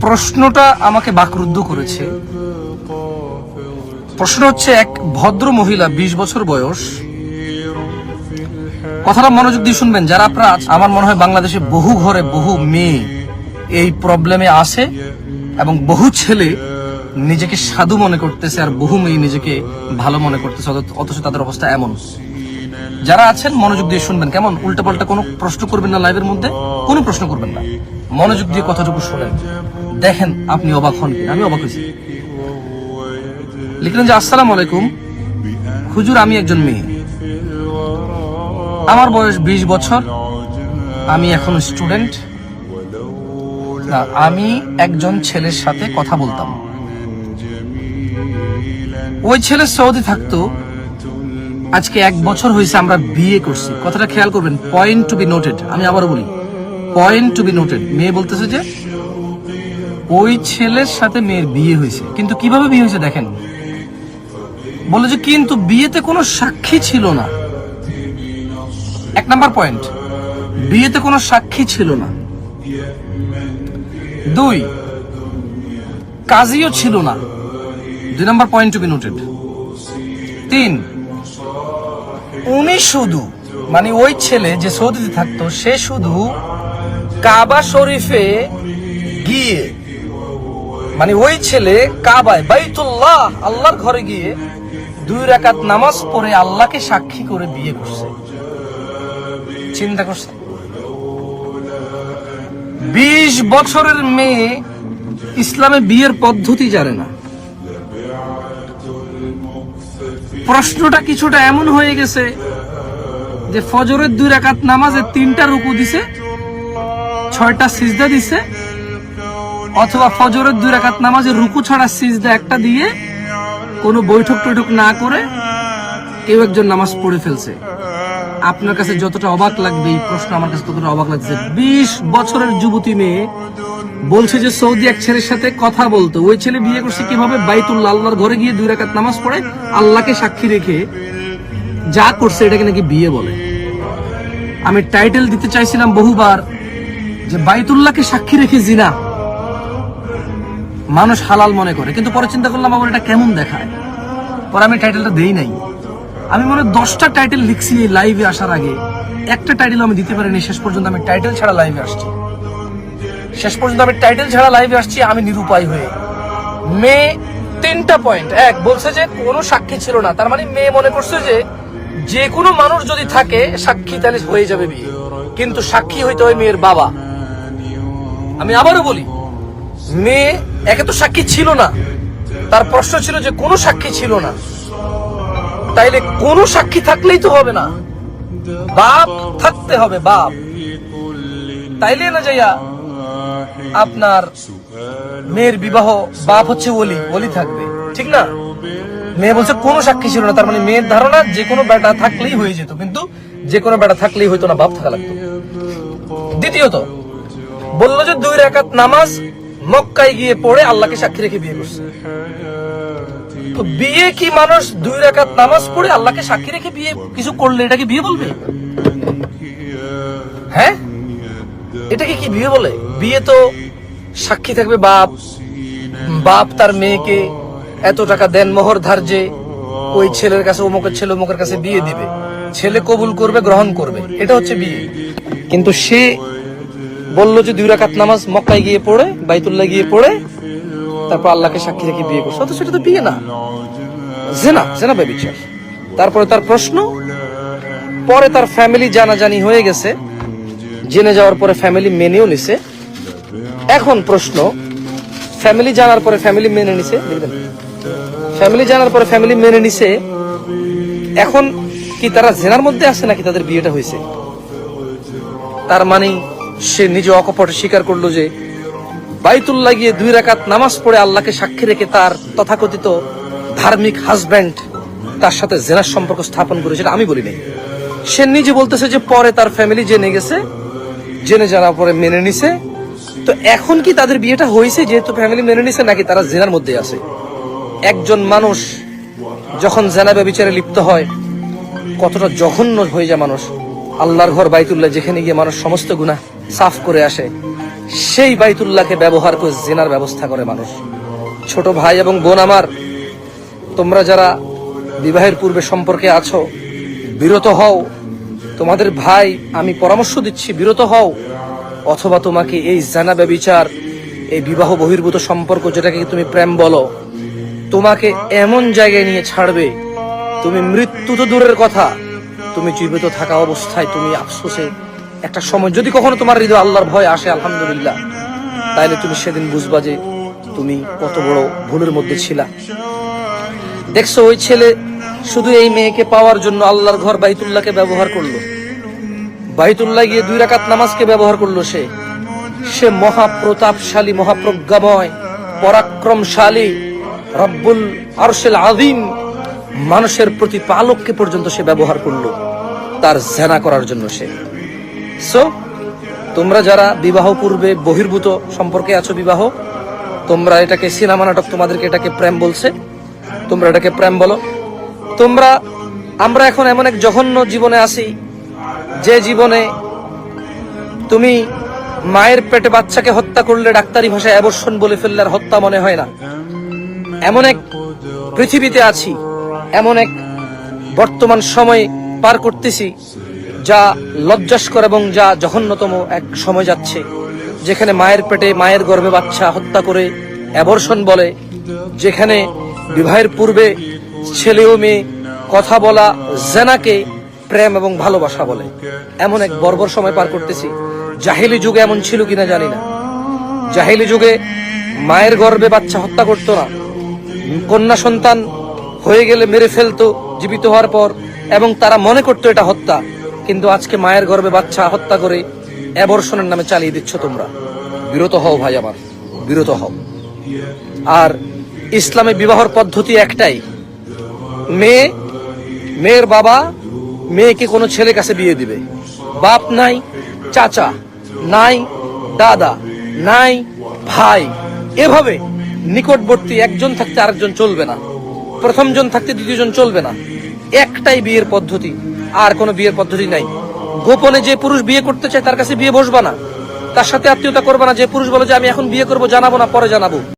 প্রশ্নটা আমাকে বাকরুদ্ধ করেছে। প্রশ্ন হচ্ছে, এক ভদ্র মহিলা 20 বছর বয়স, কথাটা মনোযোগ দিয়ে শুনবেন যারা আপনারা। আমার মনে হয় বাংলাদেশে বহু ঘরে বহু মেয়ে এই প্রবলেমে আসে এবং বহু ছেলে নিজেকে সাধু মনে করতেছে আর বহু মেয়ে নিজেকে ভালো মনে করতেছে, অথচ তাদের অবস্থা এমন। যারা আছেন মনোযোগ দিয়ে শুনবেন, কেমন উল্টাপাল্টা কোনো প্রশ্ন করবেন না, লাইভের মধ্যে কোনো প্রশ্ন করবেন না, মনোযোগ দিয়ে কথাটুকু শোনেন, দেখেন আপনি অবাক হন কিনা। আমি অবাক হয়েছি। লিখলেন যে, আসসালামু আলাইকুম হুজুর, আমি একজন মেয়ে, আমার বয়স 20 বছর, আমি এখন স্টুডেন্ট। আমি একজন ছেলের সাথে কথা বলতাম, ওই ছেলে সৌদি থাকতো, আজকে 1 বছর হয়েছে আমরা বিয়ে করছি। কথাটা খেয়াল করবেন, পয়েন্ট টু বি নোটেড। আমি আবারও বলি, পয়েন্ট টু বি নোটেড। মেয়ে বলতেছে যে ওই ছেলের সাথে মেয়ের বিয়ে হয়েছে, কিন্তু কিভাবে বিয়ে হয়েছে দেখেন। বলে যে কিন্তু বিয়েতে কোনো সাক্ষী ছিল না। 1 নাম্বার পয়েন্ট, বিয়েতে কোনো সাক্ষী ছিল না। 2, কাজীও ছিল না। 2 number point to be noted. 3, উনি শুধু, মানে ওই ছেলে যে সৌদিতে থাকতো, সে শুধু কাবা শরীফে গিয়ে, মানে ওই ছেলে কাবায়, বাইতুল্লাহ, আল্লাহর ঘরে গিয়ে 2 রাকাত নামাজ পড়ে আল্লাহকে সাক্ষী করে বিয়ে করছে। চিন্তা করছে, 20 বছরের মেয়ে ইসলামে বিয়ের পদ্ধতি জানে না। প্রশ্নটা কিছুটা এমন হয়ে গেছে যে ফজরের 2 রাকাত নামাজে 3টা রুকু দিছে, 6টা সিজদা দিছে, অথবা ফজরের 2 রাকাত নামাজে রুকু ছাড়া সিজদা একটা দিয়ে কোনো বৈঠক টৈঠক না করে কেউ একজন নামাজ পড়ে ফেলছে। আপনার কাছে যতটা অবাক লাগবে এই প্রশ্ন, আমার কাছে ততটা অবাক লাগছে। 20 বছরের যুবতী মেয়ে বলছে যে সৌদি এক ছেলের সাথে কথা বলতো, ওই ছেলে বিয়ে করছে কিভাবে? বাইতুল্লাহ, আল্লাহর ঘরে গিয়ে 2 রাকাত নামাজ পড়ে আল্লাহকে সাক্ষী রেখে যা করছে এটাকে নাকি বিয়ে বলে। আমি টাইটেল দিতে চাইছিলাম বহুবার যে বাইতুল্লাহকে সাক্ষী রেখে জিনা মানুষ হালাল মনে করে, কিন্তু পরে চিন্তা করলাম আমার এটা কেমন দেখায়, পরে আমি টাইটেলটা দেই নাই। আমি মনে 10টা টাইটেল লিখছি এই লাইভে আসার আগে, একটা টাইটেল আমি দিতে পারিনি। শেষ পর্যন্ত আমি টাইটেল ছাড়া লাইভে আসছি, আমি নিরুপায় হয়ে। মেয়ে 3টা পয়েন্ট। 1, বলছে যে কোনো সাক্ষী ছিল না, তার মানে মেয়ে মনে করছে যে কোনো মানুষ যদি থাকে সাক্ষী তাহলে হয়ে যাবে বিয়ে, কিন্তু সাক্ষী হইতে হয় মেয়ের বাবা। আমি আবারও বলি, মেয়ে একে তো সাক্ষী ছিল না, তার প্রশ্ন ছিল যে কোনো সাক্ষী ছিল না, তাইলে কোনো সাক্ষী থাকলেই তো হবে না, বাপ থাকতে হবে, বাপ। তাইলে না যাইয়া আপনার মেয়ের বিবাহ, বাপ হচ্ছে ওলি থাকবে, ঠিক না? মেয়ে বলছে কোনো সাক্ষী ছিল না, তার মানে মেয়ের ধারণা যে কোনো বেটা থাকলেই হয়ে যেত, কিন্তু যে কোনো বেটা থাকলেই হইতো না, বাপ থাকা লাগতো। দ্বিতীয়ত বললো যে 2 রাকাত নামাজ মক্কায় গিয়ে পড়ে আল্লাহকে সাক্ষী রেখে বিয়ে করছে। তো বিয়ে কি মানুষ 2 রাকাত নামাজ পড়ে আল্লাহকে সাক্ষী রেখে বিয়ে কিছু করলে এটাকে বিয়ে বলবে? হ্যাঁ, এটাকে কি বিয়ে বলে? বিয়ে তো সাক্ষী থাকবে বাপ, বাপ তার মেয়েকে এত টাকা দেন মোহর ধার্যে ওই ছেলের কাছে, অমুকের ছেলে অমুকের কাছে বিয়ে দিবে, ছেলে কবুল করবে, গ্রহণ করবে, এটা হচ্ছে বিয়ে। কিন্তু সে বললো যে 2 রাকাত নামাজ মক্কায় গিয়ে পড়ে, বাইতুল্লাহ গিয়ে পড়ে তারপর আল্লাহকে সাক্ষী রেখে বিয়ে করছে, অথচ সেটা তো বিয়ে না, জেনা ব্যভিচার। তারপরে তার প্রশ্ন, পরে তার ফ্যামিলি জানাজানি হয়ে গেছে, জেনে যাওয়ার পরে ফ্যামিলি মেনেও নিছে। এখন প্রশ্ন, ফ্যামিলি জানার পরে ফ্যামিলি মেনে নিছে, দেখবেন ফ্যামিলি জানার পরে ফ্যামিলি মেনে নিছে, এখন কি তারা জেনার মধ্যে আছে নাকি তাদের বিয়েটা হয়েছে? তার মানে সে নিজে অকপটে স্বীকার করলো যে বাইতুল্লাহ গিয়ে 2 রাকাত নামাজ পড়ে আল্লাহকে সাক্ষী রেখে তার তথাকথিত ধার্মিক হাজব্যান্ড তার সাথে জেনার সম্পর্ক স্থাপন করেছে। আমি বলি নাই, সে নিজে বলতেছে যে পরে তার ফ্যামিলি জেনে গেছে, জেনে যাওয়ার পরে মেনে নিছে। তো এখন কি তাদের বিয়েটা হয়েছে যেহেতু ফ্যামিলি মেনে নিছে, নাকি তারা জেনার মধ্যে আছে? একজন মানুষ যখন জেনা ব্যভিচারে লিপ্ত হয় কতটা জঘন্য হয়ে যায় মানুষ। আল্লাহর ঘর বাইতুল্লাহ যেখানে গিয়ে মানুষ সমস্ত গুনাহ সাফ করে আসে, সেই বাইতুল্লাহকে ব্যবহার করে জিনার ব্যবস্থা করে মানুষ। ছোট ভাই এবং বোন আমার, তোমরা যারা বিবাহের পূর্বে সম্পর্কে আছো, বিরত হও। তোমাদের ভাই আমি পরামর্শ দিচ্ছি, বিরত হও। অথবা তোমাকে এই জানা ব্যভিচার, এই বিবাহ বহির্ভূত সম্পর্ক, যেটাকে তুমি প্রেম বলো, তোমাকে এমন জায়গায় নিয়ে ছাড়বে, তুমি মৃত্যু তো দূরের কথা, তুমি জীবিত থাকা অবস্থায় তুমি আফসোসে একটা সময়, যদি কখনো তোমার হৃদয় আল্লাহর ভয় আসে, আলহামদুলিল্লাহ, তাইলে তুমি সেদিন বুঝবা যে তুমি কত বড় ভুলের মধ্যে ছিলা। দেখছো, ওই ছেলে শুধু এই মেয়েকে পাওয়ার জন্য আল্লাহর ঘর বাইতুল্লাহকে ব্যবহার করলো, বাইতুল্লাহ গিয়ে 2 রাকাত নামাজকে ব্যবহার করলো। সে মহাপ্রতাপশালী, মহাপ্রজ্ঞাময়, পরাক্রমশালী রব্বুল আরশেল আযীম মানুষের প্রতিপালককে পর্যন্ত সে ব্যবহার করলো তার জেনা করার জন্য। সো তোমরা যারা বিবাহ পূর্বে বহির্ভূত সম্পর্কে আছো, বিবাহ, তোমরা এটাকে সিনেমা নাটক, তোমাদেরকে এটাকে প্রেম বলছে, তোমরা এটাকে প্রেম বলো। আমরা এখন এমন এক জঘন্য জীবনে আছি, যে জীবনে তুমি মায়ের পেটে বাচ্চাকে হত্যা করলে ডাক্তারি ভাষায় অ্যাবর্শন বলে ফেললে আর হত্যা মনে হয় না। এমন এক পৃথিবীতে আছি, এমন এক বর্তমান সময় পার করতেছি যা লজ্জাস্কর এবং যা জঘন্যতম এক সময় যাচ্ছে, যেখানে মায়ের পেটে, মায়ের গর্ভে বাচ্চা হত্যা করে অ্যাবর্শন বলে, যেখানে বিবাহের পূর্বে ছেলে ও মেয়ে কথা বলা জেনাকে প্রেম এবং ভালোবাসা বলে। এমন এক বর্বর সময় পার করতেছি। জাহিলি যুগে এমন ছিল কিনা জানি না। জাহিলি যুগে মায়ের গর্ভে বাচ্চা হত্যা করতো না, কন্যা সন্তান হয়ে গেলে মেরে ফেলতো জীবিত হওয়ার পর, এবং তারা মনে করতো এটা হত্যা। কিন্তু আজকে মায়ের গর্ভে বাচ্চা হত্যা করে অ্যাবর্শনের নামে চালিয়ে দিচ্ছ তোমরা। বিরত হও ভাই আমার, বিরত হও। আর ইসলামে বিবাহর পদ্ধতি একটাই, মেয়ের বাবা মেয়েকে কোনো ছেলে কাছে বিয়ে দিবে। বাপ নাই, চাচা নাই, দাদা নাই, ভাই, এভাবে নিকটবর্তী একজন থাকতে আরেকজন চলবে না, প্রথম জন থাকতে দ্বিতীয়জন চলবে না। একটাই বিয়ের পদ্ধতি, আর কোনো বিয়ের পদ্ধতি নাই। গোপনে যে পুরুষ বিয়ে করতে চায় তার কাছে বিয়ে বসবা না, তার সাথে আত্মীয়তা করবা না। যে পুরুষ বলে যে আমি এখন বিয়ে করবো, জানাবো না, পরে জানাবো,